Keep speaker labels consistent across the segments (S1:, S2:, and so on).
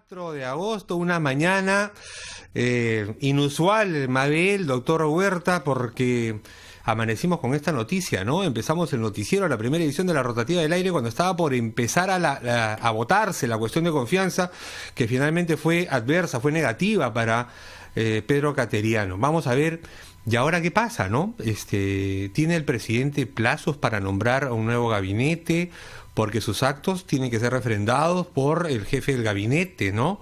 S1: 4 de agosto, una mañana inusual, Mabel, doctor Huerta, porque amanecimos con esta noticia, ¿no? Empezamos el noticiero, la primera edición de la rotativa del aire, cuando estaba por empezar a votarse la cuestión de confianza, que finalmente fue adversa, fue negativa para Pedro Cateriano. Vamos a ver, ¿y ahora qué pasa, no? ¿Tiene el presidente plazos para nombrar a un nuevo gabinete? Porque sus actos tienen que ser refrendados por el jefe del gabinete, ¿no?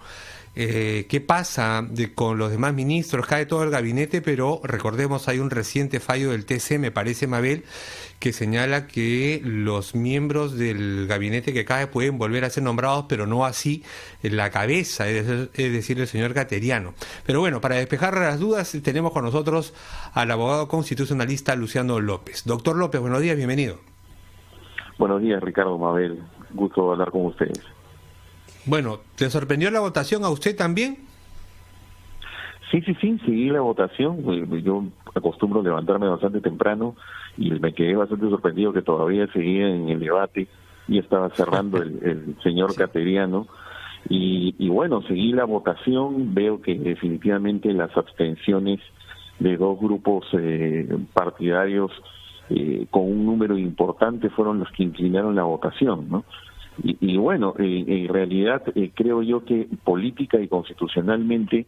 S1: ¿Qué pasa con los demás ministros? Cae todo el gabinete, pero recordemos, hay un reciente fallo del TC, me parece, Mabel, que señala que los miembros del gabinete que cae pueden volver a ser nombrados, pero no así la cabeza, es decir, el señor Cateriano. Pero bueno, para despejar las dudas, tenemos con nosotros al abogado constitucionalista Luciano López. Doctor López, buenos días, bienvenido.
S2: Buenos días, Ricardo, Mabel. Gusto hablar con ustedes.
S1: Bueno, ¿te sorprendió la votación a usted también?
S2: Sí, seguí la votación. Yo acostumbro levantarme bastante temprano y me quedé bastante sorprendido que todavía seguía en el debate y estaba cerrando el señor Cateriano. Y bueno, seguí la votación. Veo que definitivamente las abstenciones de dos grupos partidarios con un número importante fueron los que inclinaron la votación, ¿no? Y bueno, en realidad creo yo que política y constitucionalmente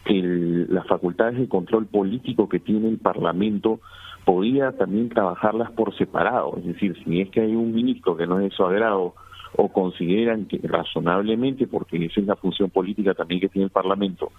S2: las facultades de control político que tiene el Parlamento podía también trabajarlas por separado. Es decir, si es que hay un ministro que no es de su agrado o consideran que razonablemente, porque esa es la función política también que tiene el Parlamento,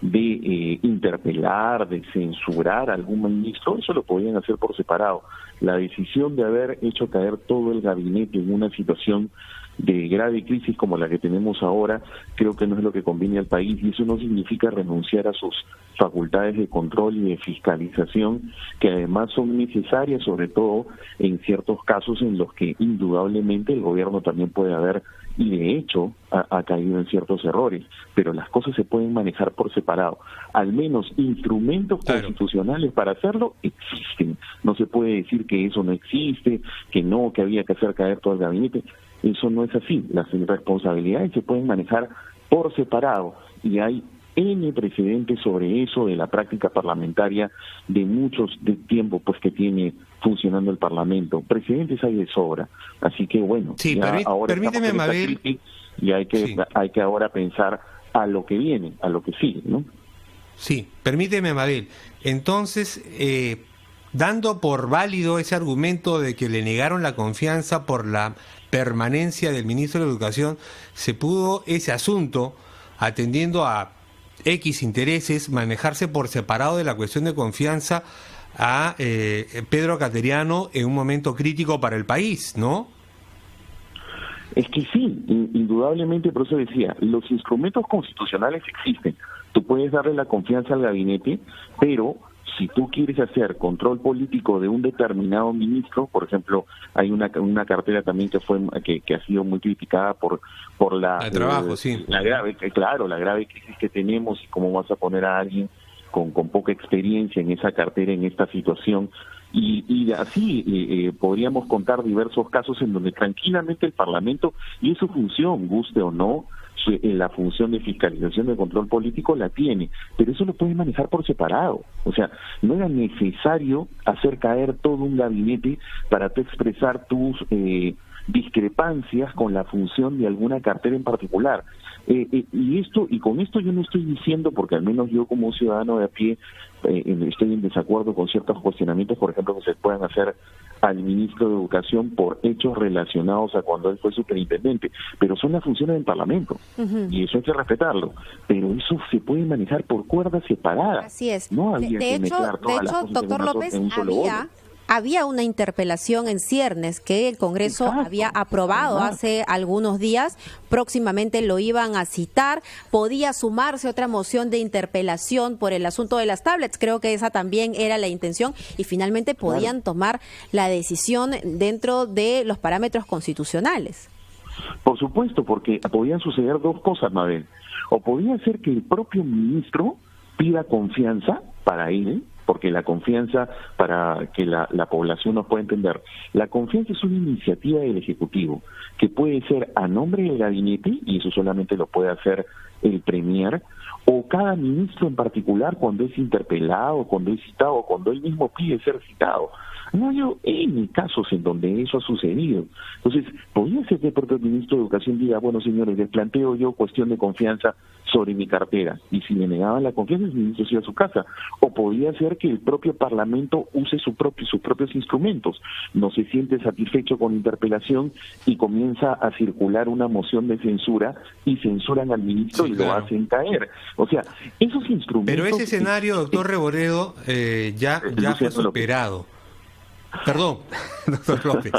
S2: de interpelar, de censurar a algún ministro, eso lo podían hacer por separado. La decisión de haber hecho caer todo el gabinete en una situación de grave crisis como la que tenemos ahora, creo que no es lo que conviene al país, y eso no significa renunciar a sus facultades de control y de fiscalización, que además son necesarias, sobre todo en ciertos casos en los que indudablemente el gobierno también puede haber, y de hecho ha caído en ciertos errores, pero las cosas se pueden manejar por separado. Al menos instrumentos constitucionales para hacerlo existen. No se puede decir que eso no existe, que no, que había que hacer caer todo el gabinete. Eso no es así. Las responsabilidades se pueden manejar por separado y hay N precedentes sobre eso de la práctica parlamentaria de muchos de tiempo pues que tiene funcionando el Parlamento. Precedentes hay de sobra. Así que bueno,
S1: sí, ahora permíteme, Mabel,
S2: y hay que ahora pensar a lo que viene, a lo que sigue, ¿no?
S1: Sí, permíteme, Mabel. Entonces, dando por válido ese argumento de que le negaron la confianza por la permanencia del ministro de Educación, se pudo ese asunto, atendiendo a X intereses, manejarse por separado de la cuestión de confianza a Pedro Cateriano en un momento crítico para el país, ¿no?
S2: Es que sí, indudablemente, por eso decía, los instrumentos constitucionales existen. Tú puedes darle la confianza al gabinete, pero si tú quieres hacer control político de un determinado ministro, por ejemplo, hay una cartera también que ha sido muy criticada por la grave crisis que tenemos, y cómo vas a poner a alguien con poca experiencia en esa cartera, en esta situación. Y así podríamos contar diversos casos en donde tranquilamente el Parlamento, y es su función, guste o no, la función de fiscalización de control político la tiene, pero eso lo puede manejar por separado. O sea, no era necesario hacer caer todo un gabinete para tú expresar tus discrepancias con la función de alguna cartera en particular. Y con esto yo no estoy diciendo, porque al menos yo como ciudadano de a pie estoy en desacuerdo con ciertos cuestionamientos, por ejemplo, que se puedan hacer al ministro de Educación por hechos relacionados a cuando él fue superintendente, pero son las funciones del Parlamento, y eso hay que respetarlo, pero eso se puede manejar por cuerdas separadas.
S3: Así es.
S2: No había
S3: de
S2: que
S3: hecho,
S2: mezclar todas las cosas
S3: doctor López,
S2: en un solo orden.
S3: Había una interpelación en ciernes que el Congreso había aprobado hace algunos días. Próximamente lo iban a citar. Podía sumarse otra moción de interpelación por el asunto de las tablets. Creo que esa también era la intención, y finalmente podían tomar la decisión dentro de los parámetros constitucionales.
S2: Por supuesto, porque podían suceder dos cosas, Mabel. O podía ser que el propio ministro pida confianza para él, porque la confianza, para que la población nos pueda entender, la confianza es una iniciativa del Ejecutivo que puede ser a nombre del gabinete, y eso solamente lo puede hacer el Premier, o cada ministro en particular cuando es interpelado, cuando es citado, cuando él mismo pide ser citado. No hay N casos en donde eso ha sucedido. Entonces, podría ser que el propio ministro de Educación diga, bueno, señores, les planteo yo cuestión de confianza sobre mi cartera, y si le negaban la confianza, el ministro se iba a su casa. O podría ser que el propio Parlamento use sus propios instrumentos, no se siente satisfecho con la interpelación y comienza a circular una moción de censura y censuran al ministro, sí, y lo hacen caer. O sea, esos instrumentos...
S1: Pero ese escenario, doctor Reboredo, ya fue superado. Perdón, doctor López,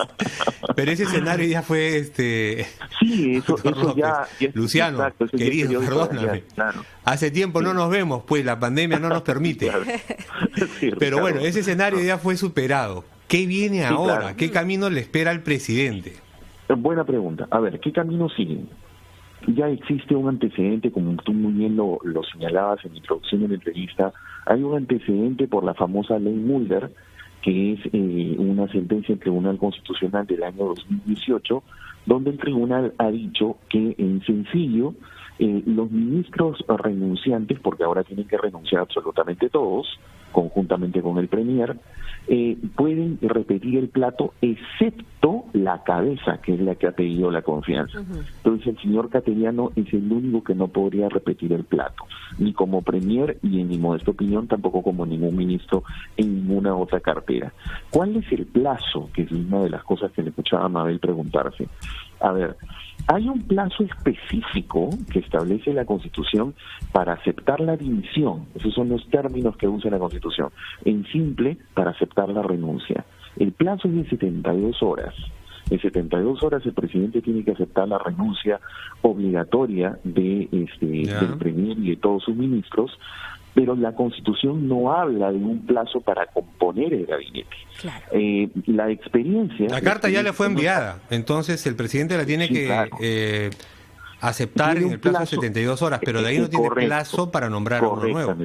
S1: pero ese escenario ya fue
S2: Sí, eso ya
S1: Luciano, exacto, querido, perdóname. Claro. Hace tiempo no nos vemos, pues la pandemia no nos permite. Claro. Sí, pero bueno, ese escenario ya fue superado. ¿Qué viene ahora? Claro. ¿Qué camino le espera al presidente?
S2: Buena pregunta. A ver, ¿qué camino sigue? Ya existe un antecedente, como tú muy bien lo señalabas en la introducción de la entrevista. Hay un antecedente por la famosa ley Mulder, que es una sentencia del Tribunal Constitucional del año 2018, donde el tribunal ha dicho que en sencillo los ministros renunciantes, porque ahora tienen que renunciar absolutamente todos, conjuntamente con el Premier, pueden repetir el plato excepto la cabeza, que es la que ha pedido la confianza. Entonces el señor Cateriano es el único que no podría repetir el plato, ni como Premier y en mi modesta opinión tampoco como ningún ministro en ninguna otra cartera. ¿Cuál es el plazo? Que es una de las cosas que le escuchaba a Mabel preguntarse. A ver, hay un plazo específico que establece la Constitución para aceptar la dimisión. Esos son los términos que usa la Constitución. En simple, para aceptar la renuncia. El plazo es de 72 horas. En 72 horas el presidente tiene que aceptar la renuncia obligatoria del Premier y de todos sus ministros, pero la Constitución no habla de un plazo para componer el gabinete. Claro. La experiencia...
S1: La carta ya le fue enviada, entonces el presidente la tiene que aceptar en el plazo de 72 horas, pero de ahí no tiene plazo para nombrar a uno nuevo.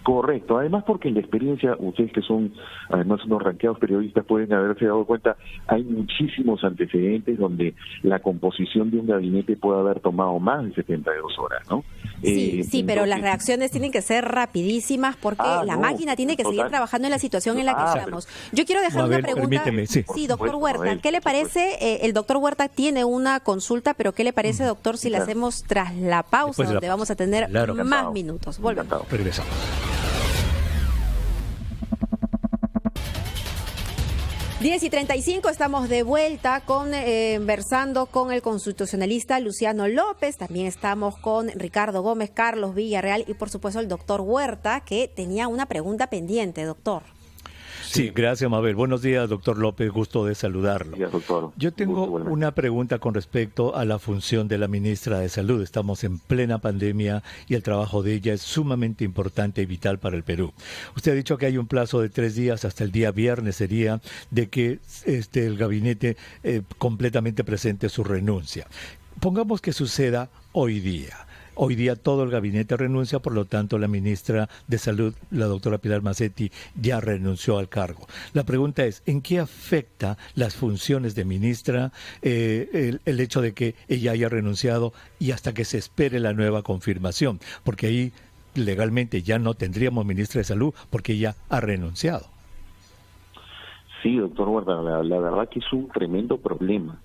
S2: Correcto, además porque en la experiencia, ustedes que son además unos ranqueados periodistas pueden haberse dado cuenta, hay muchísimos antecedentes donde la composición de un gabinete puede haber tomado más de 72 horas, ¿no?
S3: Sí, pero las reacciones tienen que ser rapidísimas porque la máquina tiene que seguir trabajando en la situación en la que estamos. Yo quiero dejar una pregunta. Sí, doctor Huerta, ¿qué le parece? El doctor Huerta tiene una consulta, pero ¿qué le parece, doctor, si la hacemos tras la pausa, donde vamos a tener más minutos? Volvemos.
S4: Regresamos.
S3: 10:35, estamos de vuelta conversando con el constitucionalista Luciano López. También estamos con Ricardo Gómez, Carlos Villarreal y por supuesto el doctor Huerta, que tenía una pregunta pendiente, doctor.
S4: Sí, gracias, Mabel. Buenos días, doctor López, gusto de saludarlo.
S2: Gracias, doctor.
S4: Yo tengo una pregunta con respecto a la función de la ministra de Salud. Estamos en plena pandemia y el trabajo de ella es sumamente importante y vital para el Perú. Usted ha dicho que hay un plazo de 3 días, hasta el día viernes sería, de que el gabinete completamente presente su renuncia. Pongamos que suceda hoy día. Hoy día todo el gabinete renuncia, por lo tanto la ministra de Salud, la doctora Pilar Mazzetti, ya renunció al cargo. La pregunta es, ¿en qué afecta las funciones de ministra el hecho de que ella haya renunciado y hasta que se espere la nueva confirmación? Porque ahí legalmente ya no tendríamos ministra de Salud porque ella ha renunciado.
S2: Sí, doctor Huerta, la verdad que es un tremendo problema.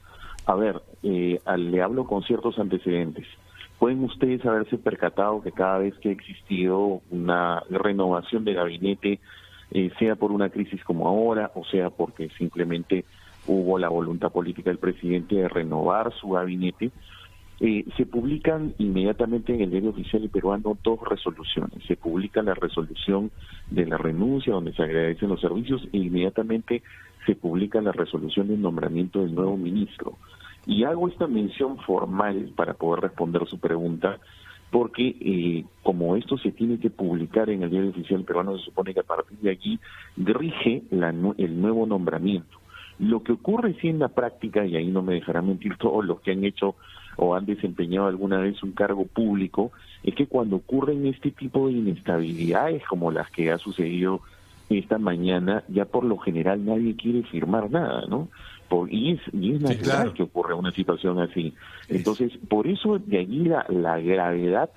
S2: A ver, le hablo con ciertos antecedentes. Pueden ustedes haberse percatado que cada vez que ha existido una renovación de gabinete, sea por una crisis como ahora, o sea porque simplemente hubo la voluntad política del presidente de renovar su gabinete, se publican inmediatamente en el diario oficial peruano 2 resoluciones. Se publica la resolución de la renuncia, donde se agradecen los servicios, e inmediatamente se publica la resolución del nombramiento del nuevo ministro. Y hago esta mención formal para poder responder su pregunta, porque como esto se tiene que publicar en el diario oficial peruano, se supone que a partir de aquí rige el nuevo nombramiento. Lo que ocurre sí en la práctica, y ahí no me dejarán mentir todos los que han hecho o han desempeñado alguna vez un cargo público, es que cuando ocurren este tipo de inestabilidades como las que ha sucedido esta mañana, ya por lo general nadie quiere firmar nada, ¿no? Y es natural, claro, que ocurra una situación así. Entonces, por eso de allí la gravedad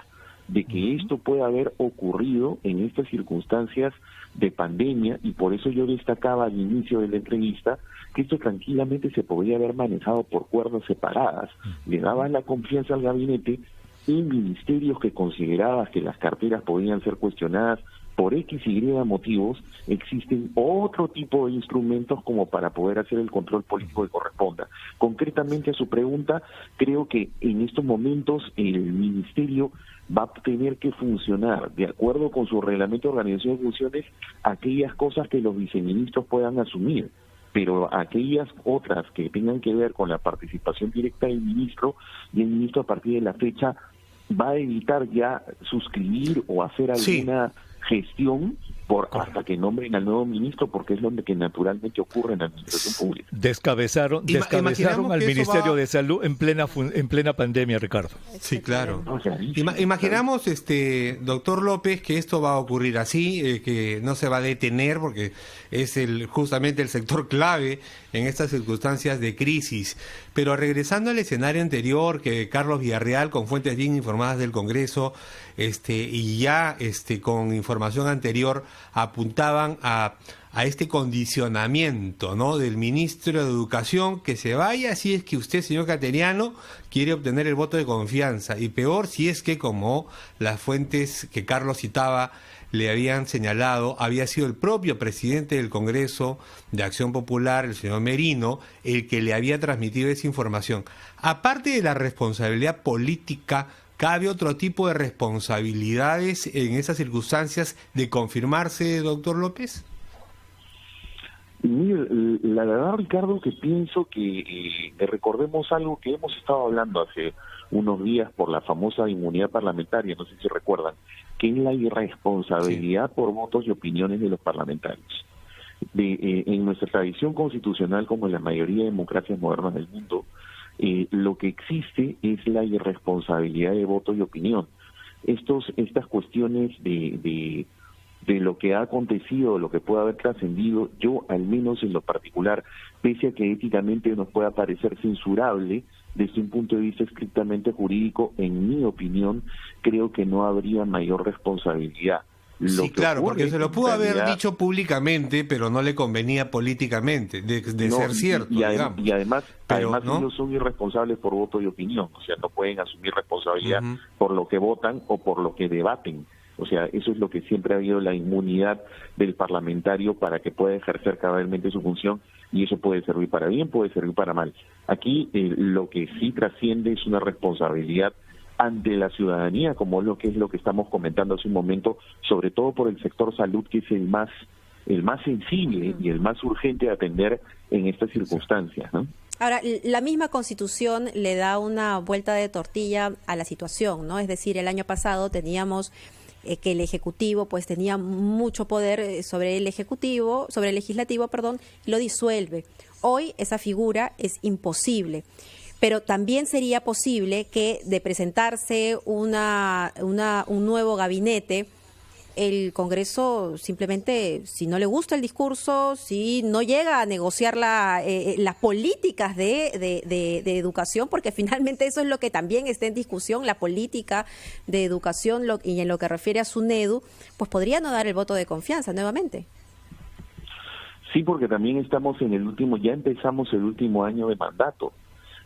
S2: de que esto pueda haber ocurrido en estas circunstancias de pandemia, y por eso yo destacaba al inicio de la entrevista que esto tranquilamente se podría haber manejado por cuerdas separadas. Le daban la confianza al gabinete en ministerios que considerabas que las carteras podían ser cuestionadas por X y Y motivos. Existen otro tipo de instrumentos como para poder hacer el control político que corresponda. Concretamente a su pregunta, creo que en estos momentos el ministerio va a tener que funcionar de acuerdo con su reglamento de organización de funciones aquellas cosas que los viceministros puedan asumir, pero aquellas otras que tengan que ver con la participación directa del ministro, y el ministro a partir de la fecha va a evitar ya suscribir o hacer alguna gestión hasta que nombren al nuevo ministro, porque es lo que naturalmente ocurre en la administración pública.
S4: Descabezaron al Ministerio de Salud en plena pandemia, Ricardo.
S1: Sí, claro. Imaginamos, doctor López, que esto va a ocurrir así, que no se va a detener, porque es justamente el sector clave en estas circunstancias de crisis. Pero regresando al escenario anterior, que Carlos Villarreal, con fuentes bien informadas del Congreso, y ya con información anterior, apuntaban a este condicionamiento, ¿no?, del ministro de Educación, que se vaya si es que usted, señor Cateriano, quiere obtener el voto de confianza, y peor si es que, como las fuentes que Carlos citaba le habían señalado, había sido el propio presidente del Congreso de Acción Popular, el señor Merino, el que le había transmitido esa información. Aparte de la responsabilidad política, ¿cabe otro tipo de responsabilidades en esas circunstancias de confirmarse, doctor López?
S2: Mire, la verdad, Ricardo, que pienso que recordemos algo que hemos estado hablando hace unos días por la famosa inmunidad parlamentaria, no sé si recuerdan, que es la irresponsabilidad por votos y opiniones de los parlamentarios. En nuestra tradición constitucional, como en la mayoría de democracias modernas del mundo, lo que existe es la irresponsabilidad de voto y opinión. Estas cuestiones de lo que ha acontecido, lo que puede haber trascendido, yo al menos en lo particular, pese a que éticamente nos pueda parecer censurable, desde un punto de vista estrictamente jurídico, en mi opinión, creo que no habría mayor responsabilidad.
S1: Sí, claro, porque se lo pudo haber dicho públicamente, pero no le convenía políticamente, de ser cierto, digamos.
S2: Y además
S1: ¿no?
S2: Ellos son irresponsables por voto y opinión, o sea, no pueden asumir responsabilidad por lo que votan o por lo que debaten. O sea, eso es lo que siempre ha habido, la inmunidad del parlamentario para que pueda ejercer cabalmente su función, y eso puede servir para bien, puede servir para mal. Aquí lo que sí trasciende es una responsabilidad ante la ciudadanía, como es lo que estamos comentando hace un momento, sobre todo por el sector salud, que es el más sensible y el más urgente de atender en estas circunstancias, ¿no?
S3: Ahora, la misma Constitución le da una vuelta de tortilla a la situación, ¿no? Es decir, el año pasado teníamos que el Ejecutivo pues tenía mucho poder sobre el Legislativo, y lo disuelve. Hoy esa figura es imposible. Pero también sería posible que de presentarse un nuevo gabinete, el Congreso simplemente, si no le gusta el discurso, si no llega a negociar las políticas de educación, porque finalmente eso es lo que también está en discusión, la política de educación, y en lo que refiere a SUNEDU, pues podría no dar el voto de confianza nuevamente.
S2: Sí, porque también ya empezamos el último año de mandato.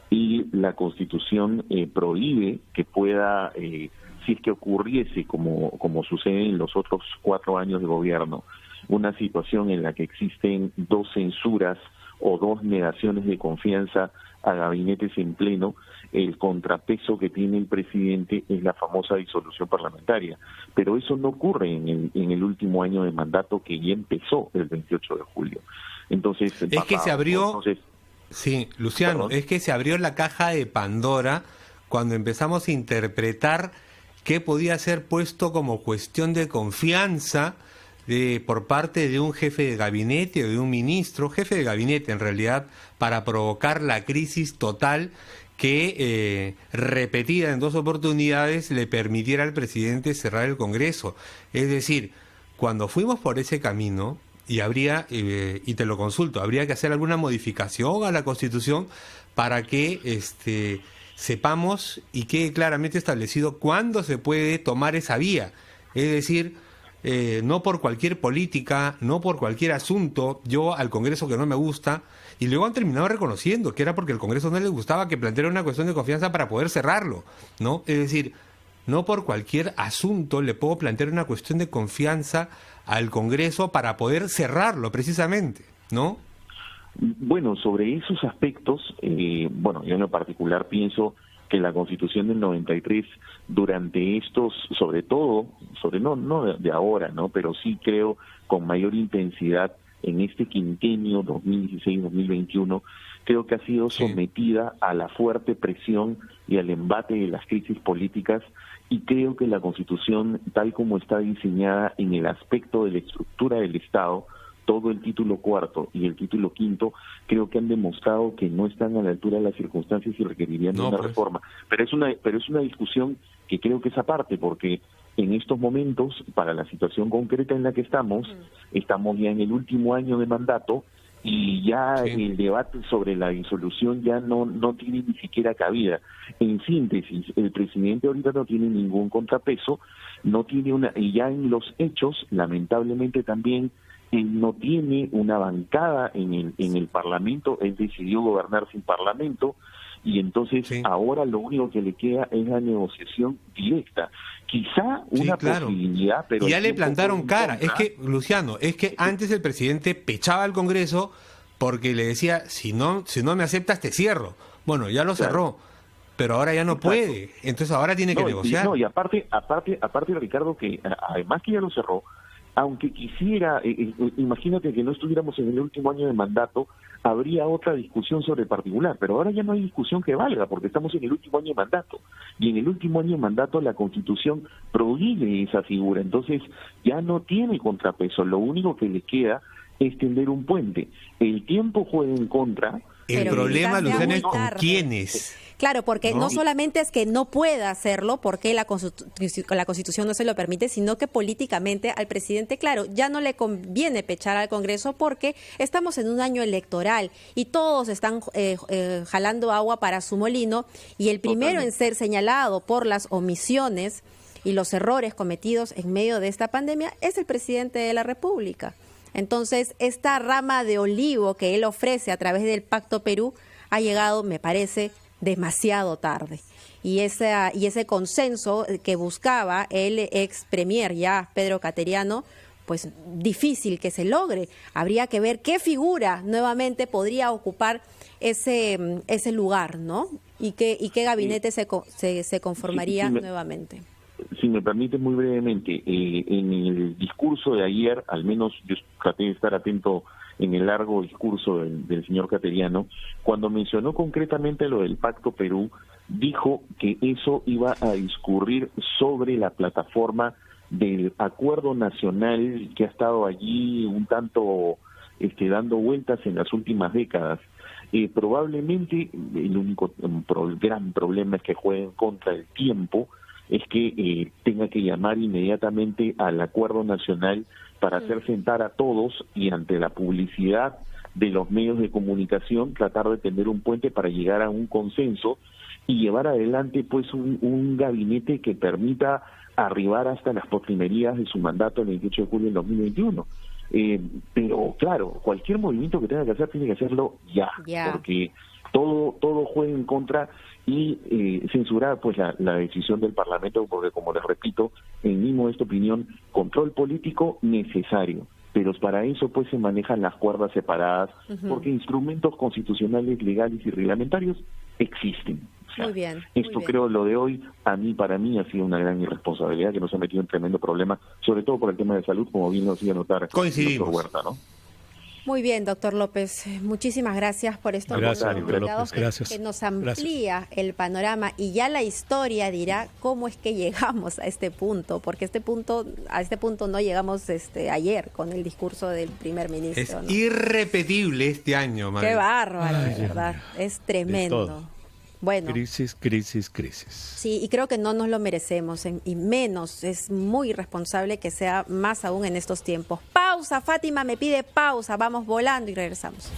S2: Y la Constitución prohíbe que pueda, si es que ocurriese, como sucede en los otros 4 años de gobierno, una situación en la que existen 2 censuras o 2 negaciones de confianza a gabinetes en pleno, el contrapeso que tiene el presidente es la famosa disolución parlamentaria. Pero eso no ocurre en el último año de mandato, que ya empezó el 28 de julio. Entonces,
S1: es que se abrió... Sí, Luciano, es que se abrió la caja de Pandora cuando empezamos a interpretar qué podía ser puesto como cuestión de confianza por parte de un jefe de gabinete o de un ministro, jefe de gabinete en realidad, para provocar la crisis total que repetida en 2 oportunidades le permitiera al presidente cerrar el Congreso. Es decir, cuando fuimos por ese camino, y habría, y te lo consulto, habría que hacer alguna modificación a la Constitución para que sepamos y quede claramente establecido cuándo se puede tomar esa vía. Es decir, no por cualquier política, no por cualquier asunto, yo al Congreso que no me gusta, y luego han terminado reconociendo que era porque al Congreso no les gustaba que planteara una cuestión de confianza para poder cerrarlo, ¿no? Es decir, no por cualquier asunto le puedo plantear una cuestión de confianza al Congreso para poder cerrarlo, precisamente, ¿no?
S2: Bueno, sobre esos aspectos, yo en lo particular pienso que la Constitución del 93, durante estos, no de ahora, ¿no? Pero sí creo con mayor intensidad en este quinquenio 2016-2021, creo que ha sido sometida a la fuerte presión y al embate de las crisis políticas, y creo que la Constitución, tal como está diseñada en el aspecto de la estructura del Estado, todo el título cuarto y el título quinto, creo que han demostrado que no están a la altura de las circunstancias y requerirían una reforma. Pero es una discusión que creo que es aparte, porque en estos momentos, para la situación concreta en la que estamos ya en el último año de mandato, y ya el debate sobre la disolución ya no tiene ni siquiera cabida. En síntesis, el presidente ahorita no tiene ningún contrapeso, y ya en los hechos, lamentablemente también, él no tiene una bancada en el Parlamento, él decidió gobernar sin Parlamento, y entonces ahora lo único que le queda es la negociación directa. Quizá una posibilidad, pero...
S1: Y ya le plantaron cara. Es que, Luciano, antes el presidente pechaba al Congreso porque le decía, si no me aceptas te cierro. Bueno, ya lo cerró, pero ahora ya no puede. Entonces ahora tiene que negociar.
S2: Y aparte, Ricardo, que además que ya lo cerró, aunque quisiera, imagínate que no estuviéramos en el último año de mandato, habría otra discusión sobre el particular, pero ahora ya no hay discusión que valga, porque estamos en el último año de mandato, y en el último año de mandato la Constitución prohíbe esa figura, entonces ya no tiene contrapeso, lo único que le queda es tender un puente. El tiempo juega en contra.
S1: El problema, Luciano, es con quiénes.
S3: Claro, porque no solamente es que no pueda hacerlo porque la Constitución no se lo permite, sino que políticamente al presidente, claro, ya no le conviene pechar al Congreso porque estamos en un año electoral y todos están jalando agua para su molino, y el primero en ser señalado por las omisiones y los errores cometidos en medio de esta pandemia es el presidente de la República. Entonces, esta rama de olivo que él ofrece a través del Pacto Perú ha llegado, me parece, demasiado tarde. Y ese consenso que buscaba el ex premier ya, Pedro Cateriano, pues difícil que se logre. Habría que ver qué figura nuevamente podría ocupar ese lugar, ¿no? Y qué gabinete se conformaría nuevamente.
S2: Si me permite muy brevemente, en el discurso de ayer, al menos yo traté de estar atento en el largo discurso del señor Cateriano, cuando mencionó concretamente lo del Pacto Perú, dijo que eso iba a discurrir sobre la plataforma del acuerdo nacional que ha estado allí un tanto dando vueltas en las últimas décadas. Probablemente el único gran problema es que juega en contra del tiempo, es que tenga que llamar inmediatamente al acuerdo nacional para hacer sentar a todos y ante la publicidad de los medios de comunicación tratar de tender un puente para llegar a un consenso y llevar adelante pues un gabinete que permita arribar hasta las postrimerías de su mandato el 28 de julio del 2021. Pero claro, cualquier movimiento que tenga que hacer tiene que hacerlo ya. Porque todo juega en contra y censurar pues la decisión del Parlamento, porque como les repito, en mi modesta opinión, control político necesario, pero para eso pues se manejan las cuerdas separadas, porque instrumentos constitucionales, legales y reglamentarios existen. O sea,
S3: muy bien.
S2: Creo lo de hoy, para mí ha sido una gran irresponsabilidad que nos ha metido en tremendo problema, sobre todo por el tema de salud, como bien nos iba a notar el doctor Huerta, ¿no?
S3: Muy bien, doctor López. Muchísimas gracias por estos
S4: invitados
S3: que nos amplía el panorama, y ya la historia dirá cómo es que llegamos a este punto, porque a este punto no llegamos ayer con el discurso del primer ministro.
S1: Es
S3: ¿no?
S1: irrepetible este año, María.
S3: Qué bárbaro, de verdad. Es tremendo. Bueno.
S4: Crisis, crisis, crisis.
S3: Sí, y creo que no nos lo merecemos, y menos, es muy irresponsable que sea más aún en estos tiempos. Pausa, Fátima me pide pausa, vamos volando y regresamos.